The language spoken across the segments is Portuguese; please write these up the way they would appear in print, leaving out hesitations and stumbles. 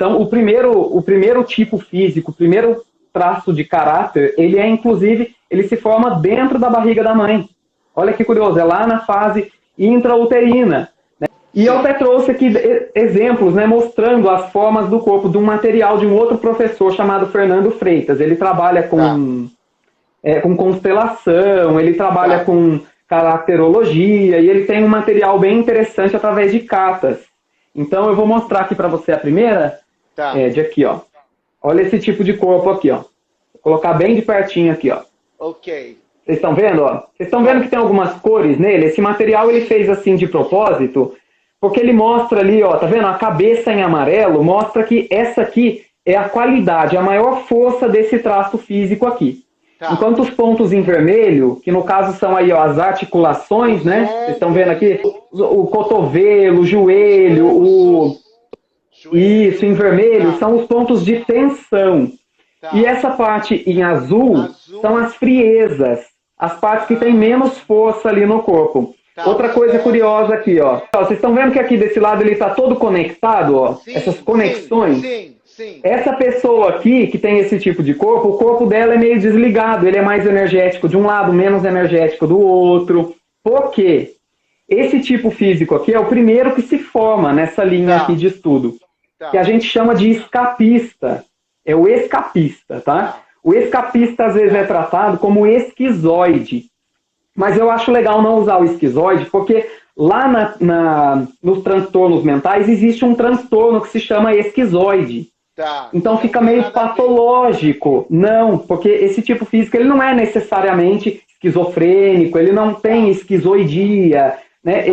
Então, o primeiro tipo físico, o primeiro traço de caráter, ele é, inclusive, ele se forma dentro da barriga da mãe. Olha que curioso, é lá na fase intrauterina. Né? E eu até trouxe aqui exemplos, né, mostrando as formas do corpo de um material de um outro professor chamado Fernando Freitas. Ele trabalha com constelação, ele trabalha com caracterologia, e ele tem um material bem interessante através de cartas. Então eu vou mostrar aqui para você a primeira, de aqui, ó. Olha esse tipo de corpo aqui, ó. Vou colocar bem de pertinho aqui, ó. Ok. Vocês estão vendo, ó? Vocês estão vendo que tem algumas cores nele? Esse material ele fez assim de propósito, porque ele mostra ali, ó, tá vendo? A cabeça em amarelo mostra que essa aqui é a qualidade, a maior força desse traço físico aqui. Enquanto os pontos em vermelho, que no caso são aí, ó, as articulações, né? Vocês estão vendo aqui? O cotovelo, o joelho, isso, em vermelho, são os pontos de tensão. E essa parte em azul são as friezas, as partes que têm menos força ali no corpo. Outra coisa curiosa aqui, ó. Vocês estão vendo que aqui desse lado ele está todo conectado, ó? Essas conexões. Sim. Essa pessoa aqui, que tem esse tipo de corpo, o corpo dela é meio desligado. Ele é mais energético de um lado, menos energético do outro. Por quê? Esse tipo físico aqui é o primeiro que se forma nessa linha aqui de estudo. Que a gente chama de escapista. É o escapista, tá? O escapista às vezes é tratado como esquizoide. Mas eu acho legal não usar o esquizoide, porque lá nos transtornos mentais existe um transtorno que se chama esquizoide. Então fica meio patológico. Não, porque esse tipo físico ele não é necessariamente esquizofrênico, ele não tem esquizoidia, né?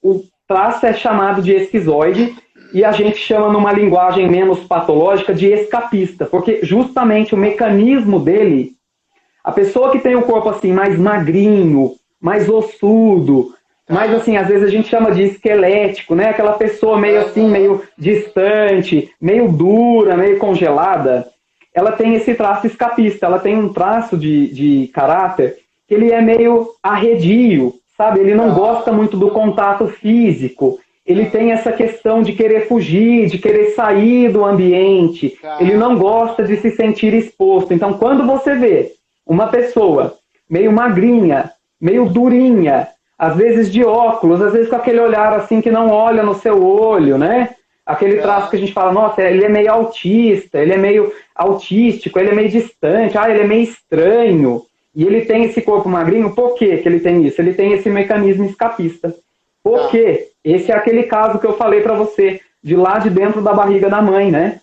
O traço é chamado de esquizoide e a gente chama numa linguagem menos patológica de escapista, porque justamente o mecanismo dele, a pessoa que tem o corpo assim mais magrinho, mais ossudo, mas assim, às vezes a gente chama de esquelético, né? Aquela pessoa meio assim, meio distante, meio dura, meio congelada. Ela tem esse traço escapista, ela tem um traço de caráter que ele é meio arredio, sabe? Ele não gosta muito do contato físico. Ele tem essa questão de querer fugir, de querer sair do ambiente. Ele não gosta de se sentir exposto. Então, quando você vê uma pessoa meio magrinha, meio durinha, às vezes de óculos, às vezes com aquele olhar assim que não olha no seu olho, né? Aquele traço que a gente fala, nossa, ele é meio autista, ele é meio autístico, ele é meio distante, ele é meio estranho. E ele tem esse corpo magrinho, por que ele tem isso? Ele tem esse mecanismo escapista. Por quê? Esse é aquele caso que eu falei pra você, de lá de dentro da barriga da mãe, né?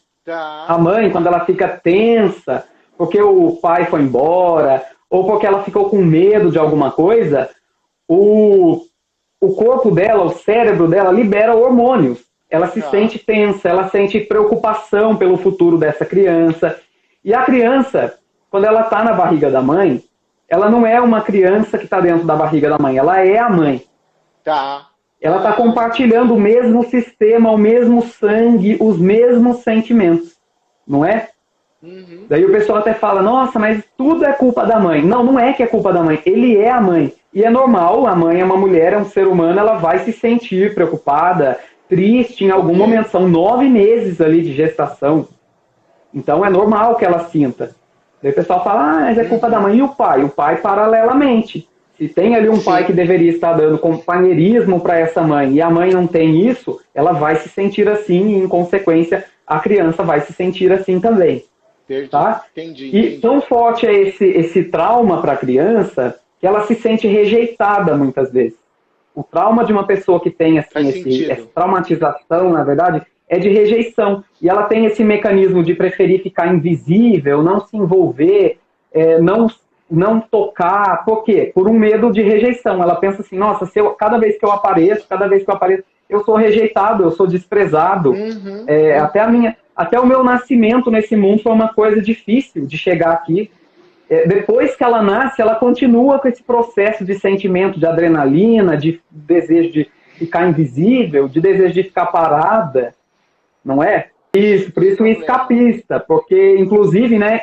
A mãe, quando ela fica tensa, porque o pai foi embora, ou porque ela ficou com medo de alguma coisa, o corpo dela, o cérebro dela, libera hormônios. Ela se sente tensa, ela sente preocupação pelo futuro dessa criança. E a criança, quando ela está na barriga da mãe, ela não é uma criança que está dentro da barriga da mãe, ela é a mãe. Ela está compartilhando o mesmo sistema, o mesmo sangue, os mesmos sentimentos, não é? Daí o pessoal até fala, nossa, mas tudo é culpa da mãe. Não, não é que é culpa da mãe, ele é a mãe. E é normal, a mãe é uma mulher, é um ser humano, ela vai se sentir preocupada, triste em algum momento. São 9 meses ali de gestação. Então é normal que ela sinta. Daí o pessoal fala, mas é culpa da mãe. E o pai? O pai paralelamente. Se tem ali um pai que deveria estar dando companheirismo para essa mãe e a mãe não tem isso, ela vai se sentir assim e, em consequência, a criança vai se sentir assim também. Tá? E tão forte é esse trauma para a criança que ela se sente rejeitada muitas vezes. O trauma de uma pessoa que tem assim, essa traumatização, na verdade, é de rejeição. E ela tem esse mecanismo de preferir ficar invisível, não se envolver, não tocar. Por quê? Por um medo de rejeição. Ela pensa assim, nossa, cada vez que eu apareço, eu sou rejeitado, eu sou desprezado. Até o meu nascimento nesse mundo foi uma coisa difícil de chegar aqui. Depois que ela nasce, ela continua com esse processo de sentimento de adrenalina, de desejo de ficar invisível, de desejo de ficar parada, não é? Isso, por isso o escapista, porque, inclusive, né,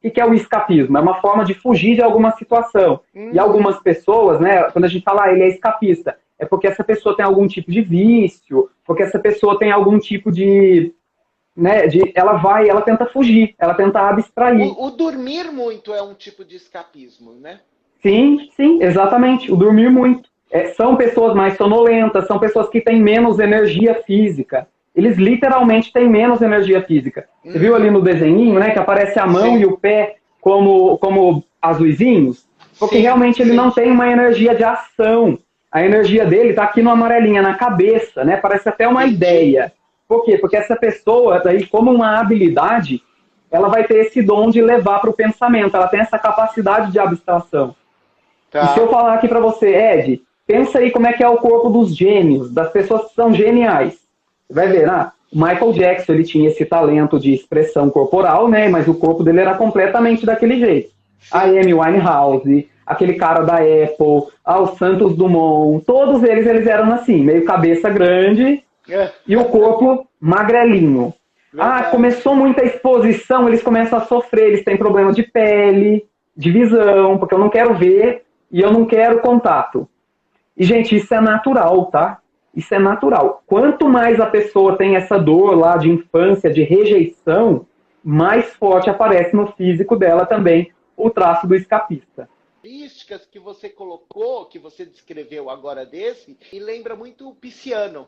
o que é o escapismo? É uma forma de fugir de alguma situação. E algumas pessoas, né, quando a gente fala, ele é escapista, é porque essa pessoa tem algum tipo de vício, porque essa pessoa tem algum tipo de né, ela tenta fugir, ela tenta abstrair. O dormir muito é um tipo de escapismo, né? Sim, sim, exatamente, o dormir muito. São pessoas mais sonolentas, são pessoas que têm menos energia física. Eles literalmente têm menos energia física. Você viu ali no desenhinho, né, que aparece a mão Sim. e o pé como azuizinhos? Porque Sim, realmente ele sim. não tem uma energia de ação. A energia dele está aqui no amarelinha, na cabeça, né? Parece até uma Entendi. ideia. Por quê? Porque essa pessoa, daí, como uma habilidade, ela vai ter esse dom de levar para o pensamento, ela tem essa capacidade de abstração. E se eu Tá. falar aqui para você, Ed, pensa aí como é que é o corpo dos gênios, das pessoas que são geniais. Você vai ver, o Michael Jackson, ele tinha esse talento de expressão corporal, né? Mas o corpo dele era completamente daquele jeito. A Amy Winehouse, aquele cara da Apple, o Santos Dumont, todos eles eram assim, meio cabeça grande e o corpo magrelinho. Começou muita exposição, eles começam a sofrer, eles têm problemas de pele, de visão, porque eu não quero ver e eu não quero contato. E, gente, isso é natural, tá? Isso é natural. Quanto mais a pessoa tem essa dor lá de infância, de rejeição, mais forte aparece no físico dela também o traço do escapista. Características que você colocou, que você descreveu agora desse, e lembra muito o pisciano.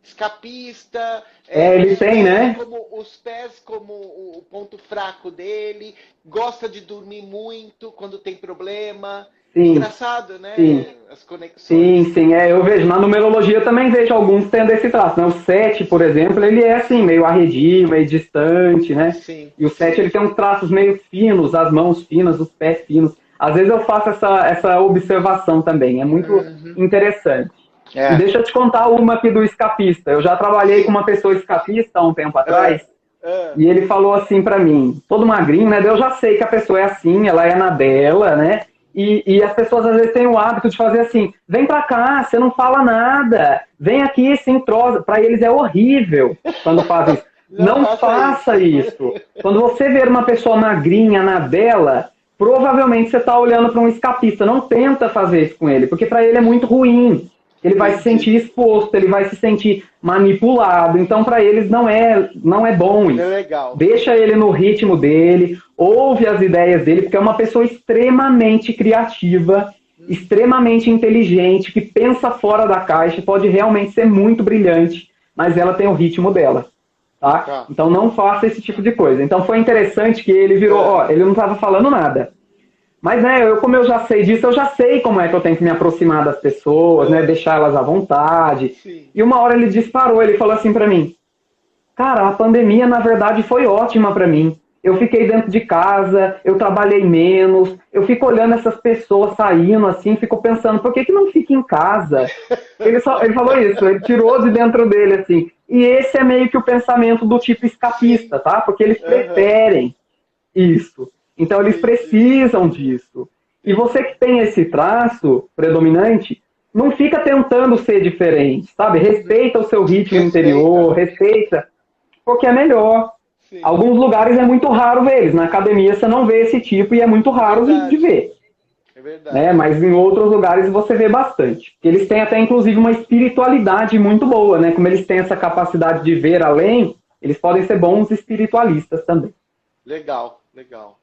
Escapista, Ele tem, né? os pés como o ponto fraco dele, gosta de dormir muito quando tem problema. Sim, Engraçado, né? sim. As conexões. Sim, eu vejo. Na numerologia também vejo alguns tendo esse traço, né? O 7, por exemplo, ele é assim, meio arredio, meio distante, né? Sim, E o 7, sim. ele tem uns traços meio finos, as mãos finas, os pés finos. Às vezes eu faço essa observação também, é muito interessante. E deixa eu te contar uma aqui do escapista. Eu já trabalhei com uma pessoa escapista há um tempo atrás, e ele falou assim pra mim, todo magrinho, né? Eu já sei que a pessoa é assim, ela é na dela, né? E as pessoas às vezes têm o hábito de fazer assim, vem pra cá, você não fala nada, vem aqui, se entrosa. Pra eles é horrível quando fazem isso. Não faça isso. Quando você ver uma pessoa magrinha na dela, provavelmente você está olhando para um escapista. Não tenta fazer isso com ele, porque para ele é muito ruim. Ele vai se sentir exposto, ele vai se sentir manipulado. Então, para eles não é bom isso. É legal. Deixa ele no ritmo dele, ouve as ideias dele, porque é uma pessoa extremamente criativa, extremamente inteligente, que pensa fora da caixa, pode realmente ser muito brilhante, mas ela tem o ritmo dela. Tá? Então não faça esse tipo de coisa. Então foi interessante que ele virou, ele não estava falando nada. Mas, né, como eu já sei disso, eu já sei como é que eu tenho que me aproximar das pessoas, né, deixar elas à vontade. Sim. E uma hora ele disparou, ele falou assim pra mim, cara, a pandemia, na verdade, foi ótima pra mim. Eu fiquei dentro de casa, eu trabalhei menos, eu fico olhando essas pessoas saindo assim, fico pensando, por que não fica em casa? Ele falou isso, ele tirou de dentro dele assim. E esse é meio que o pensamento do tipo escapista, tá? Porque eles preferem isso. Então eles precisam disso. E você que tem esse traço predominante, não fica tentando ser diferente, sabe? Respeita o seu ritmo interior, respeita, porque é melhor. Sim. Alguns lugares é muito raro ver eles. Na academia você não vê esse tipo e é muito raro de ver. É verdade. Né? Mas em outros lugares você vê bastante. Eles têm até, inclusive, uma espiritualidade muito boa, né? Como eles têm essa capacidade de ver além, eles podem ser bons espiritualistas também. Legal, legal.